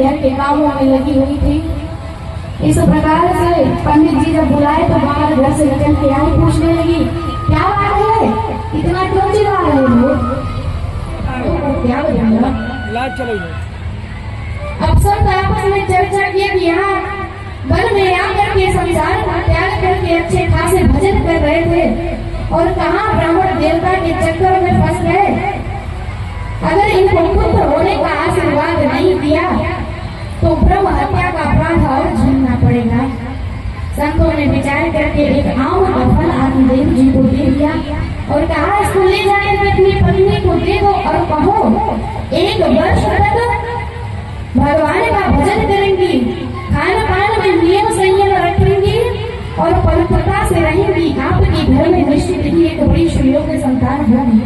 घर के कामों में लगी हुई थी। इस प्रकार से पंडित जी जब बुलाए तो बाहर घर से निकल के आई, पूछने लगी क्या बात है, इतना क्यों चिल्ला रहे हो? क्या अफसर तो आपस में चर्चा की कि यहाँ वन में आकर के संसार का त्याग करके अच्छे खासे भजन कर रहे थे और कहाँ ब्राह्मण देवता के चक्कर में फंस गए। अगर इनको पुत्र होने का आशीर्वाद नहीं दिया तो ब्रह्म हत्या का अपराध और झेलना पड़ेगा। संतों ने विचार करके एक आम का फल आत्मदेव जी को दे दिया और कहा इसको ले जाकर अपनी पत्नी को दे दो और कहो 1 वर्ष तक भगवान का भजन करेंगी, खान पान में नियम संयम रखेंगी और पवित्रता से रहेंगी, आपके घर में निश्चित ही एक बड़ी सुयोग्य संतान होगी।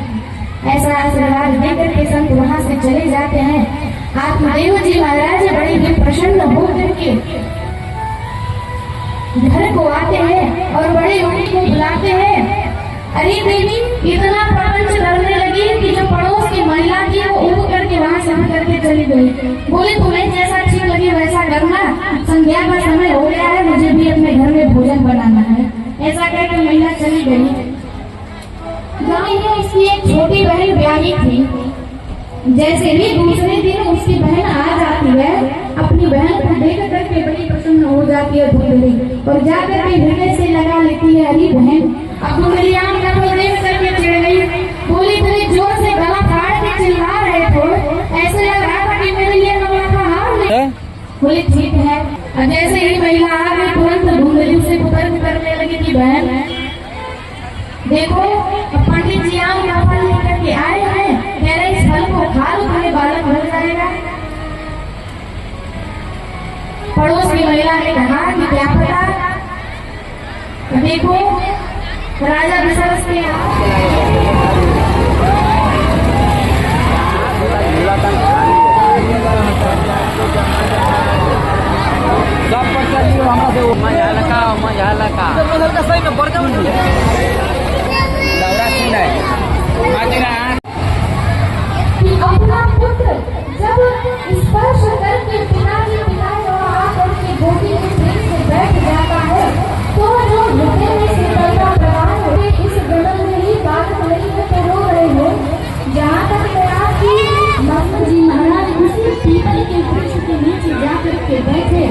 ऐसा आशीर्वाद देकर के संत वहाँ से चले जाते हैं। आत्मदेव जी महाराज बड़े ही प्रसन्न होकर के घर को आते हैं और बड़े उन्हीं को बुलाते हैं। अरे देवी इतना प्रपंच करने लगी कि जो पड़ोस की महिला थी वो उठ करके वहाँ से करके चली गई। बोले तुम्हें जैसा ठीक लगे वैसा करना, संध्या का समय हो गया है, मुझे भी अपने घर में भोजन बनाना है। ऐसा कहकर महिला चली गई। गाँव में उसकी एक छोटी बहन ब्याही थी। जैसे ही दूसरे दिन उसकी बहन आ जाती है, अपनी बहन को देख करके बड़ी प्रसन्न हो जाती है धुंधली और जाकर के हृदय से लगा लेती है। अरे बहन अब तो मेरी आम का फल देख करके चिढ़ गई। बोली बड़ी जोर से गला फाड़ के चिल्ला रहे थे, ऐसे लग रहा था कि मेरे लिए कमला का हार नहीं। बोली ठीक है। और जैसे ही महिला आ गई तुरंत धुंधली से कुतर्क करने लगी कि बहन देखो पंडित जी आम का फल लेकर के आए हैं, कह रहे इस फल को खा लो तुम्हें बालक हो जाएगा। पड़ोस की महिला ने कहा कि क्या पता, देखो राजा दशरथ के अपना पुत्र जब स्पर्श करके पिताजी और आकर के गोदी में प्रेम से बैठ जाता है तो जो हृदय में शीतलता प्रदान होती है। इस गगन में ही बात नहीं है तो रो रहे हो। जहाँ तक गया कि नंद जी महाराज उसी पीपल के वृक्ष के नीचे जाकर के बैठे,